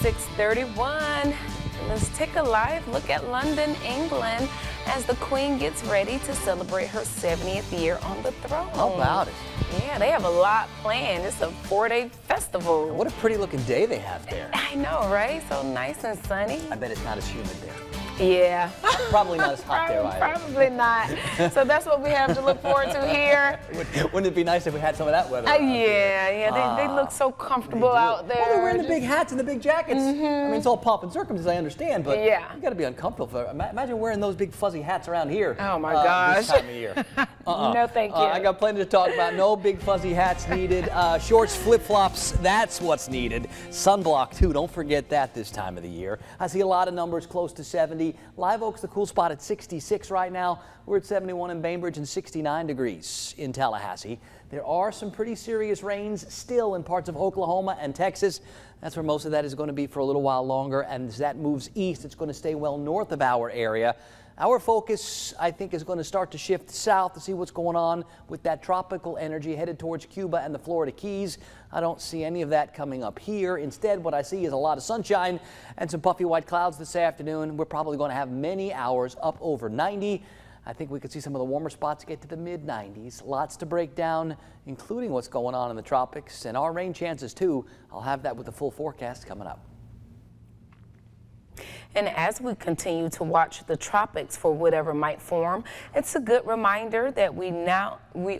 6:31. Let's take a live look at London, England, as the Queen gets ready to celebrate her 70th year on the throne. How about it? Yeah, they have a lot planned. It's a 4-day festival. What a pretty looking day they have there. I know, right? So nice and sunny. I bet it's not as humid there. Yeah. Probably not as hot there either. Probably not. So that's what we have to look forward to here. Wouldn't it be nice if we had some of that weather? They look so comfortable out there. Well, they're wearing the big hats and the big jackets. I mean, it's all pomp and circumstance, I understand, but yeah, you got to be uncomfortable. Imagine wearing those big fuzzy hats around here. Oh my gosh. This time of year. No, thank you. I got plenty to talk about. No big fuzzy hats needed. Shorts, flip-flops, that's what's needed. Sunblock, too. Don't forget that this time of the year. I see a lot of numbers close to 70. Live Oak's the cool spot at 66 right now. We're at 71 in Bainbridge and 69 degrees in Tallahassee. There are some pretty serious rains still in parts of Oklahoma and Texas. That's where most of that is going to be for a little while longer. And as that moves east, it's going to stay well north of our area. Our focus, I think, is going to start to shift south to see what's going on with that tropical energy headed towards Cuba and the Florida Keys. I don't see any of that coming up here. Instead, what I see is a lot of sunshine and some puffy white clouds this afternoon. We're probably going to have many hours up over 90. I think we could see some of the warmer spots get to the mid-90s. Lots to break down, including what's going on in the tropics and our rain chances, too. I'll have that with the full forecast coming up. And as we continue to watch the tropics for whatever might form, it's a good reminder that we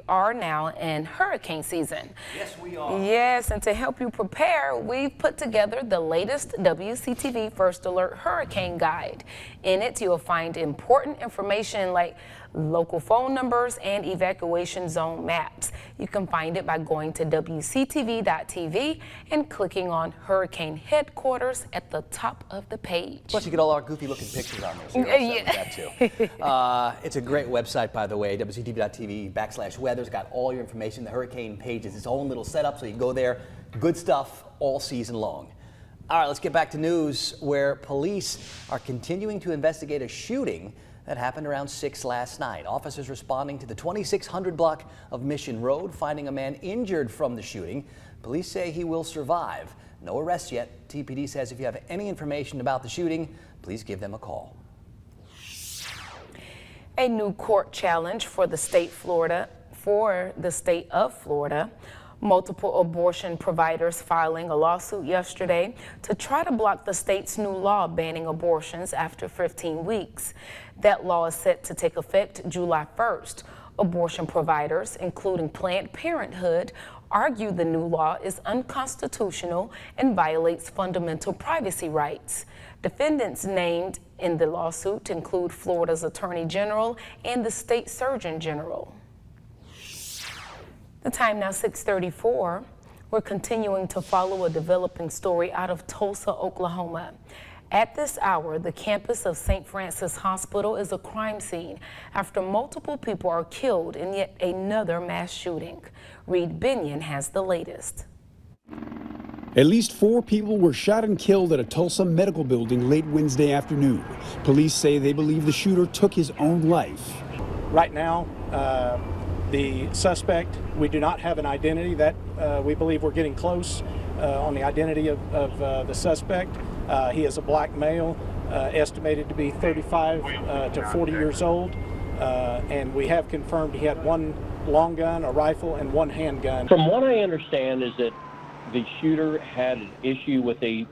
are now in hurricane season. Yes, we are. Yes, and to help you prepare, we've put together the latest WCTV First Alert Hurricane Guide. In it, you'll find important information like local phone numbers and evacuation zone maps. You can find it by going to wctv.tv and clicking on Hurricane Headquarters at the top of the page. Plus, you get all our goofy looking pictures on there. So that too. It's a great website, by the way, wctv.tv/weather. It's got all your information. The hurricane page is its own little setup, so you can go there. Good stuff all season long. All right, let's get back to news where police are continuing to investigate a shooting that happened around 6 last night. Officers responding to the 2600 block of Mission Road, finding a man injured from the shooting. Police say he will survive. No arrests yet. TPD says if you have any information about the shooting, please give them a call. A new court challenge for the state of Florida. Multiple abortion providers filing a lawsuit yesterday to try to block the state's new law banning abortions after 15 weeks. That law is set to take effect July 1st. Abortion providers, including Planned Parenthood, argue the new law is unconstitutional and violates fundamental privacy rights. Defendants named in the lawsuit include Florida's Attorney General and the state Surgeon General. The time now 6:34. We're continuing to follow a developing story out of Tulsa, Oklahoma. At this hour, the campus of St. Francis Hospital is a crime scene after multiple people are killed in yet another mass shooting. Reed Binion has the latest. At least 4 people were shot and killed at a Tulsa medical building late Wednesday afternoon. Police say they believe the shooter took his own life. Right now, the suspect, we do not have an identity. That we believe we're getting close on the identity of the suspect. He is a black male, estimated to be 35 to 40 years old, and we have confirmed he had 1 long gun, a rifle, and 1 handgun. From what I understand is that the shooter had an issue with a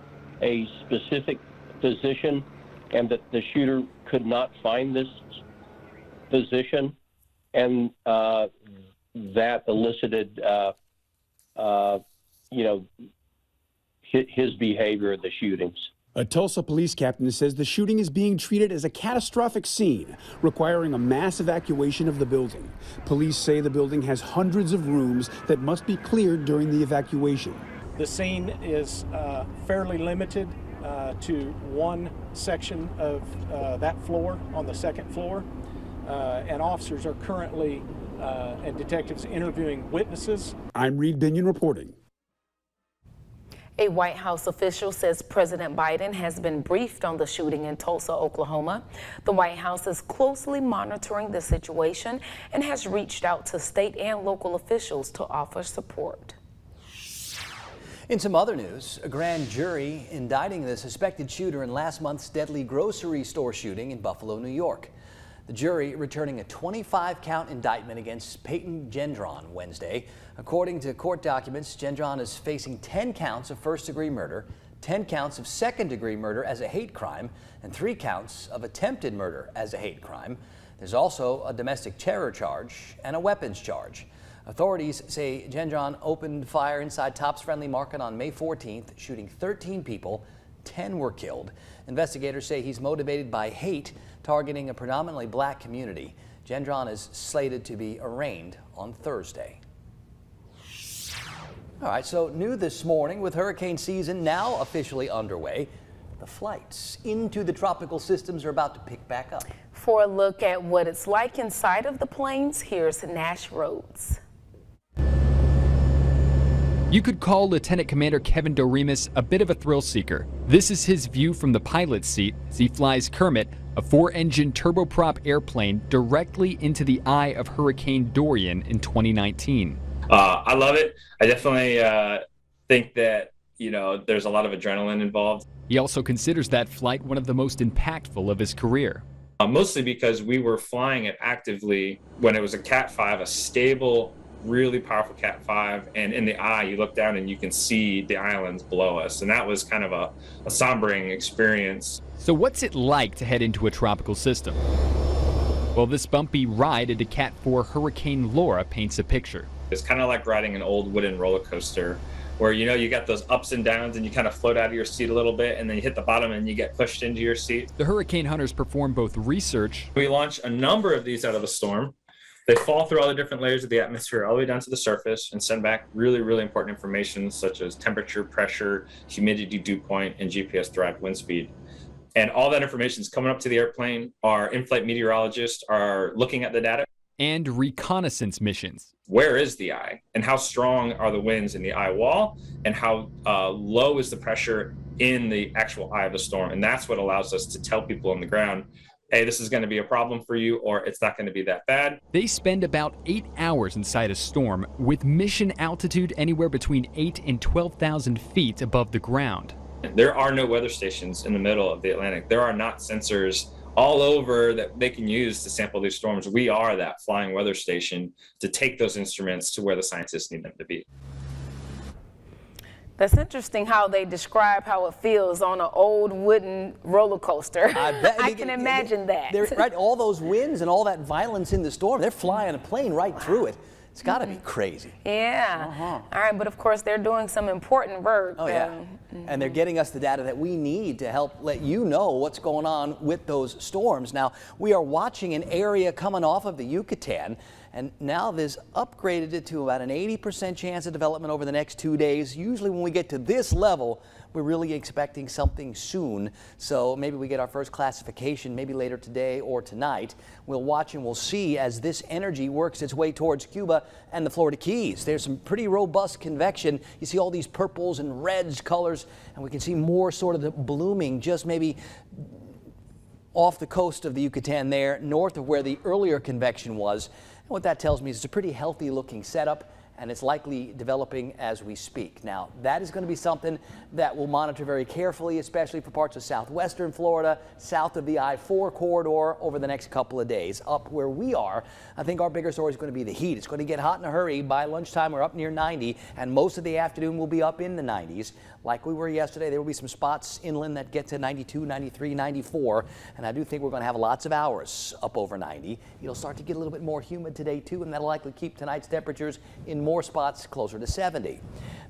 specific position, and that the shooter could not find this position, and that elicited, his behavior at the shootings. A Tulsa police captain says the shooting is being treated as a catastrophic scene, requiring a mass evacuation of the building. Police say the building has hundreds of rooms that must be cleared during the evacuation. The scene is fairly limited to 1 section of that floor on the 2nd floor, and officers are currently and detectives interviewing witnesses. I'm Reed Binion reporting. A White House official says President Biden has been briefed on the shooting in Tulsa, Oklahoma. The White House is closely monitoring the situation and has reached out to state and local officials to offer support. In some other news, a grand jury indicting the suspected shooter in last month's deadly grocery store shooting in Buffalo, New York. The jury returning a 25-count indictment against Peyton Gendron Wednesday. According to court documents, Gendron is facing 10 counts of first-degree murder, 10 counts of second-degree murder as a hate crime, and 3 counts of attempted murder as a hate crime. There's also a domestic terror charge and a weapons charge. Authorities say Gendron opened fire inside Tops Friendly Market on May 14th, shooting 13 people. 10 were killed. Investigators say he's motivated by hate, targeting a predominantly black community. Gendron is slated to be arraigned on Thursday. All right, so new this morning with hurricane season now officially underway. The flights into the tropical systems are about to pick back up. For a look at what it's like inside of the planes, here's Nash Rhodes. You could call Lieutenant Commander Kevin Doremus a bit of a thrill seeker. This is his view from the pilot's seat as he flies Kermit, a 4-engine turboprop airplane, directly into the eye of Hurricane Dorian in 2019. I love it. I definitely think that, there's a lot of adrenaline involved. He also considers that flight one of the most impactful of his career. Mostly because we were flying it actively when it was a Cat 5, a stable, really powerful Cat 5, and in the eye you look down and you can see the islands below us, and that was kind of a sombering experience. So what's it like to head into a tropical system? Well, this bumpy ride into Cat 4 Hurricane Laura paints a picture. It's kind of like riding an old wooden roller coaster where you got those ups and downs and you kind of float out of your seat a little bit and then you hit the bottom and you get pushed into your seat. The hurricane hunters perform both research. We launch a number of these out of the storm. They fall through all the different layers of the atmosphere all the way down to the surface and send back really, really important information such as temperature, pressure, humidity, dew point, and GPS-derived wind speed. And all that information is coming up to the airplane. Our in-flight meteorologists are looking at the data. And reconnaissance missions. Where is the eye? And how strong are the winds in the eye wall? And how low is the pressure in the actual eye of the storm? And that's what allows us to tell people on the ground, hey, this is going to be a problem for you, or it's not going to be that bad. They spend about 8 hours inside a storm with mission altitude anywhere between 8,000 and 12,000 feet above the ground. There are no weather stations in the middle of the Atlantic. There are not sensors all over that they can use to sample these storms. We are that flying weather station to take those instruments to where the scientists need them to be. That's interesting how they describe how it feels on an old wooden roller coaster. I can imagine that. Right, all those winds and all that violence in the storm, they're flying a plane right through it. It's got to be crazy. Yeah. All right, but of course they're doing some important work. Oh, yeah. And they're getting us the data that we need to help let you know what's going on with those storms. Now, we are watching an area coming off of the Yucatan, and now this upgraded it to about an 80% chance of development over the next 2 days. Usually when we get to this level, we're really expecting something soon. So maybe we get our first classification maybe later today or tonight. We'll watch and we'll see as this energy works its way towards Cuba and the Florida Keys. There's some pretty robust convection. You see all these purples and reds colors, and we can see more sort of the blooming just maybe off the coast of the Yucatan there, north of where the earlier convection was. And what that tells me is it's a pretty healthy looking setup, and it's likely developing as we speak. Now, that is going to be something that we'll monitor very carefully, especially for parts of southwestern Florida, south of the I-4 corridor over the next couple of days. Up where we are, I think our bigger story is going to be the heat. It's going to get hot in a hurry. By lunchtime, we're up near 90, and most of the afternoon will be up in the 90s. Like we were yesterday, there will be some spots inland that get to 92, 93, 94, and I do think we're going to have lots of hours up over 90. It'll start to get a little bit more humid today, too, and that'll likely keep tonight's temperatures in more spots closer to 70.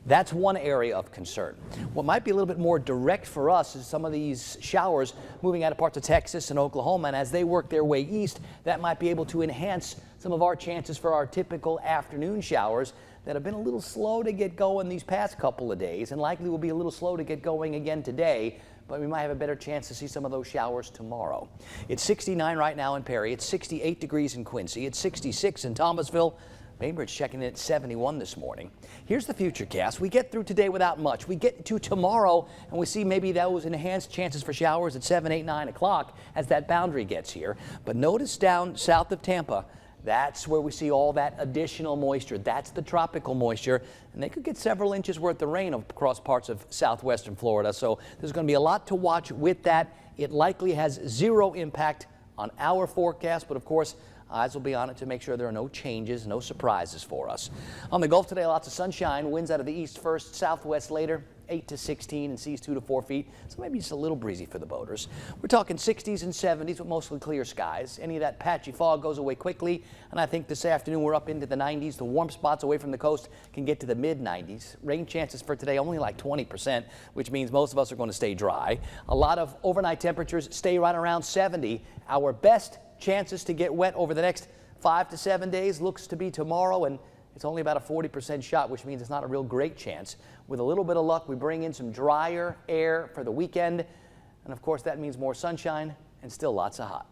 That's one area of concern. What might be a little bit more direct for us is some of these showers moving out of parts of Texas and Oklahoma, and as they work their way east, that might be able to enhance some of our chances for our typical afternoon showers that have been a little slow to get going these past couple of days and likely will be a little slow to get going again today, but we might have a better chance to see some of those showers tomorrow. It's 69 right now in Perry. It's 68 degrees in Quincy. It's 66 in Thomasville. Bainbridge checking in at 71 this morning. Here's the futurecast. We get through today without much. We get to tomorrow and we see maybe those enhanced chances for showers at 7, 8, 9 o'clock as that boundary gets here. But notice down south of Tampa, That's where we see all that additional moisture. That's the tropical moisture, and they could get several inches worth of rain across parts of southwestern Florida. So there's going to be a lot to watch with that. It likely has zero impact on our forecast, but of course, eyes will be on it to make sure there are no changes, no surprises for us. On the Gulf today, lots of sunshine. Winds out of the east first, southwest later. 8 to 16 and seas 2 to 4 feet. So maybe just a little breezy for the boaters. We're talking 60s and 70s with mostly clear skies. Any of that patchy fog goes away quickly. And I think this afternoon we're up into the 90s. The warm spots away from the coast can get to the mid 90s. Rain chances for today only like 20%, which means most of us are going to stay dry. A lot of overnight temperatures stay right around 70. Our best chances to get wet over the next 5 to 7 days looks to be tomorrow, and it's only about a 40% shot, which means it's not a real great chance. With a little bit of luck, we bring in some drier air for the weekend. And of course, that means more sunshine and still lots of hot.